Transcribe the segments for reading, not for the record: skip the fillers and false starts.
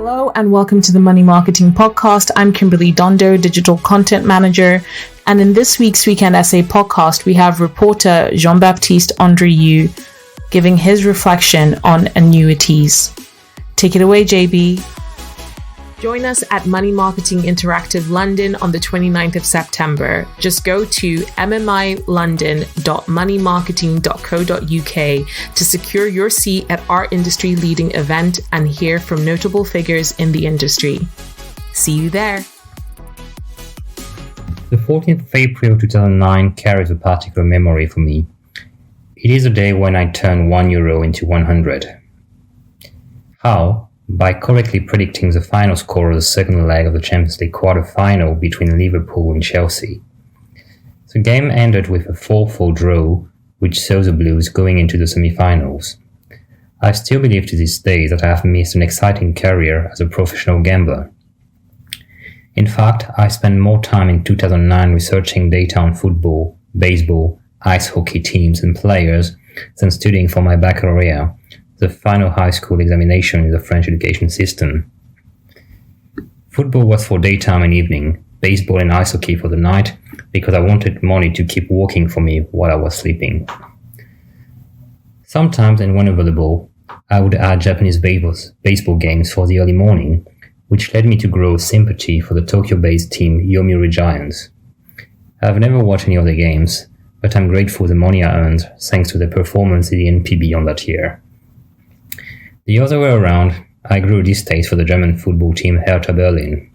Hello and welcome to the Money Marketing Podcast. I'm Kimberly Dondo, Digital Content Manager. And in this week's Weekend Essay Podcast, we have reporter Jean-Baptiste Andrieux giving his reflection on annuities. Take it away, JB. Join us at Money Marketing Interactive London on the 29th of September. Just go to mmilondon.moneymarketing.co.uk to secure your seat at our industry-leading event and hear from notable figures in the industry. See you there. The 14th of April 2009 carries a particular memory for me. It is a day when I turned €1 into 100. How? By correctly predicting the final score of the second leg of the Champions League quarter-final between Liverpool and Chelsea. The game ended with a 4-4 draw, which saw the Blues going into the semi-finals. I still believe to this day that I have missed an exciting career as a professional gambler. In fact, I spent more time in 2009 researching data on football, baseball, ice hockey teams and players than studying for my baccalaureate, the final high school examination in the French education system. Football was for daytime and evening, baseball and ice hockey for the night, because I wanted money to keep working for me while I was sleeping. Sometimes, and when available, I would add Japanese baseball games for the early morning, which led me to grow sympathy for the Tokyo-based team Yomiuri Giants. I have never watched any of the games, but I'm grateful for the money I earned thanks to their performance in the NPB on that year. The other way around, I grew a distaste for the German football team Hertha Berlin.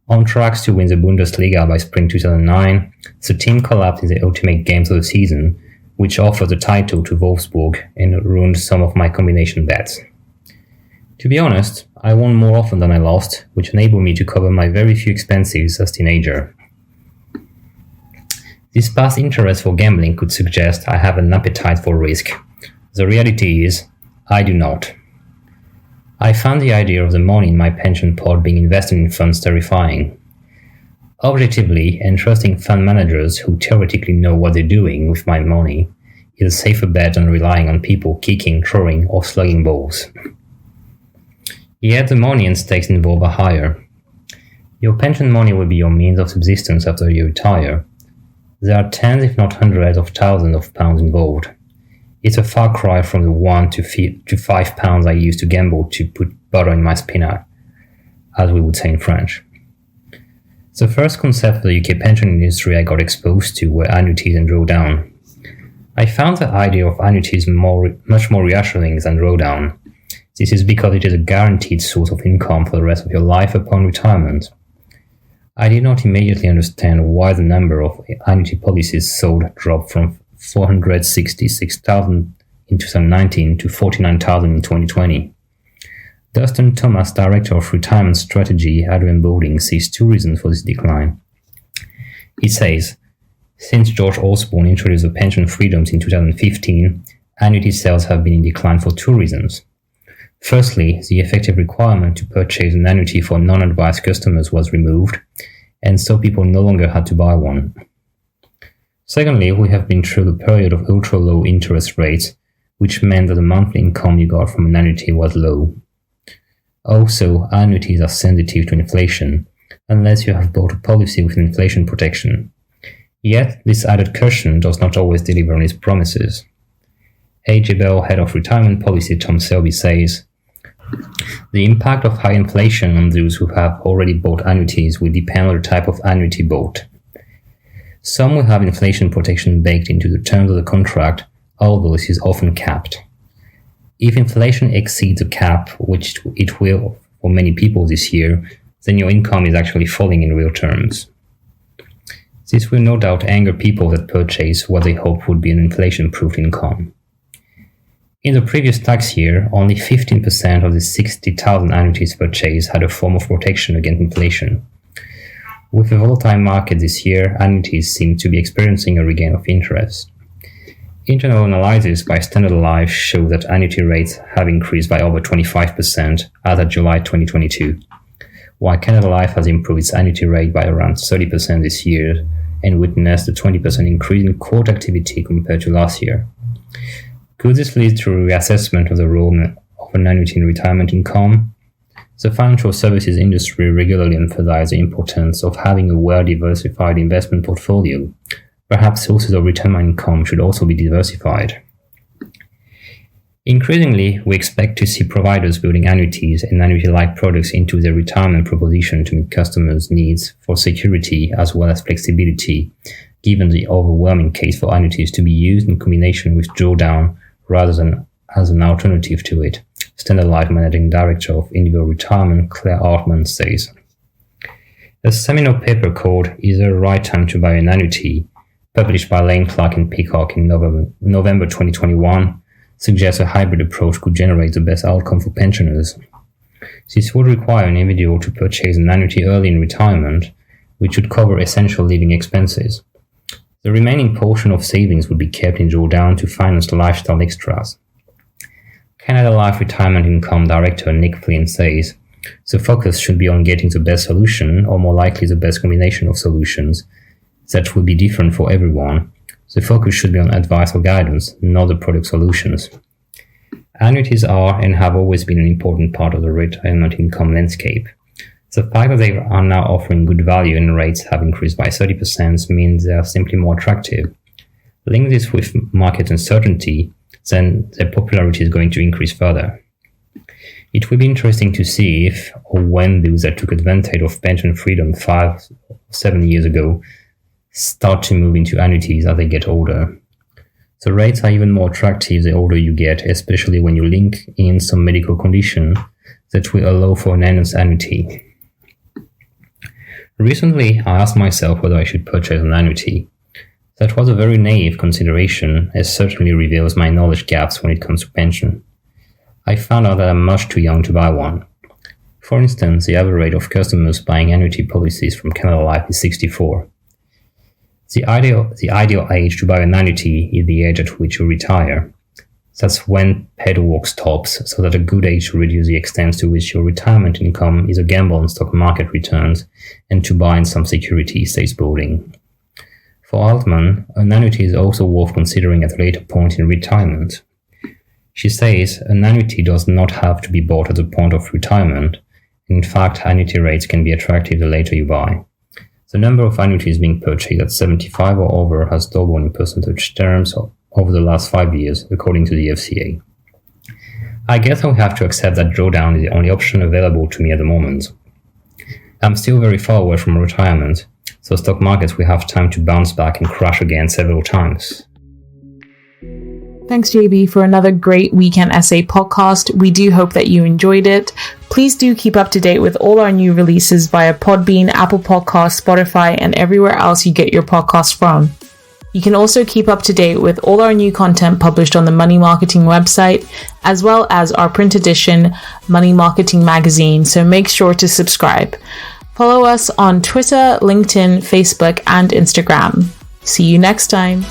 On tracks to win the Bundesliga by spring 2009, the team collapsed in the ultimate games of the season, which offered the title to Wolfsburg and ruined some of my combination bets. To be honest, I won more often than I lost, which enabled me to cover my very few expenses as a teenager. This past interest for gambling could suggest I have an appetite for risk. The reality is, I do not. I found the idea of the money in my pension pot being invested in funds terrifying. Objectively, entrusting fund managers who theoretically know what they're doing with my money is a safer bet than relying on people kicking, throwing, or slugging balls. Yet the money and stakes involved are higher. Your pension money will be your means of subsistence after you retire. There are tens if not hundreds of thousands of pounds involved. It's a far cry from the £1 to £5 I used to gamble to put butter in my spinach, as we would say in French. The first concept of the UK pension industry I got exposed to were annuities and drawdown. I found the idea of annuities much more reassuring than drawdown. This is because it is a guaranteed source of income for the rest of your life upon retirement. I did not immediately understand why the number of annuity policies sold dropped from 466,000 in 2019 to 49,000 in 2020. Dustin Thomas, Director of Retirement Strategy at Adrian Bowling, sees two reasons for this decline. He says, since George Osborne introduced the pension freedoms in 2015, annuity sales have been in decline for two reasons. Firstly, the effective requirement to purchase an annuity for non-advised customers was removed, and so people no longer had to buy one. Secondly, we have been through the period of ultra-low interest rates, which meant that the monthly income you got from an annuity was low. Also, annuities are sensitive to inflation, unless you have bought a policy with inflation protection. Yet, this added cushion does not always deliver on its promises. A.J. Bell, head of retirement policy Tom Selby, says, the impact of high inflation on those who have already bought annuities will depend on the type of annuity bought. Some will have inflation protection baked into the terms of the contract, although this is often capped. If inflation exceeds a cap, which it will for many people this year, then your income is actually falling in real terms. This will no doubt anger people that purchase what they hope would be an inflation-proof income. In the previous tax year, only 15% of the 60,000 annuities purchased had a form of protection against inflation. With a volatile market this year, annuities seem to be experiencing a regain of interest. Internal analysis by Standard Life show that annuity rates have increased by over 25% as of July 2022, while Canada Life has improved its annuity rate by around 30% this year and witnessed a 20% increase in quote activity compared to last year. Could this lead to a reassessment of the role of an annuity in retirement income? The financial services industry regularly emphasizes the importance of having a well-diversified investment portfolio. Perhaps sources of retirement income should also be diversified. Increasingly, we expect to see providers building annuities and annuity-like products into their retirement proposition to meet customers' needs for security as well as flexibility, given the overwhelming case for annuities to be used in combination with drawdown rather than as an alternative to it, Standard Life Managing Director of Individual Retirement Claire Altman says. A seminal paper called Is There a Right Time to Buy an Annuity, published by Lane Clark and Peacock in November 2021, suggests a hybrid approach could generate the best outcome for pensioners. This would require an individual to purchase an annuity early in retirement, which would cover essential living expenses. The remaining portion of savings would be kept in drawdown to finance lifestyle extras. Canada Life Retirement Income Director Nick Flynn says, the focus should be on getting the best solution, or more likely the best combination of solutions, that will be different for everyone. The focus should be on advice or guidance, not the product solutions. Annuities are and have always been an important part of the retirement income landscape. The fact that they are now offering good value and rates have increased by 30% means they are simply more attractive. Link this with market uncertainty, then their popularity is going to increase further. It will be interesting to see if or when those that took advantage of pension freedom 5 or 7 years ago start to move into annuities as they get older. The rates are even more attractive the older you get, especially when you link in some medical condition that will allow for an enhanced annuity. Recently, I asked myself whether I should purchase an annuity. That was a very naive consideration, as certainly reveals my knowledge gaps when it comes to pension. I found out that I'm much too young to buy one. For instance, the average of customers buying annuity policies from Canada Life is 64. The ideal age to buy an annuity is the age at which you retire. That's when paperwork stops, so that a good age to reduce the extent to which your retirement income is a gamble on stock market returns and to buy in some security, says Bowling. For Altman, an annuity is also worth considering at a later point in retirement. She says an annuity does not have to be bought at the point of retirement. In fact, annuity rates can be attractive the later you buy. The number of annuities being purchased at 75 or over has doubled in percentage terms over the last 5 years, according to the FCA. I guess I will have to accept that drawdown is the only option available to me at the moment. I'm still very far away from retirement, so stock markets will have time to bounce back and crash again several times. Thanks, JB, for another great Weekend Essay podcast. We do hope that you enjoyed it. Please do keep up to date with all our new releases via Podbean, Apple Podcasts, Spotify, and everywhere else you get your podcasts from. You can also keep up to date with all our new content published on the Money Marketing website, as well as our print edition, Money Marketing magazine, so make sure to subscribe. Follow us on Twitter, LinkedIn, Facebook, and Instagram. See you next time.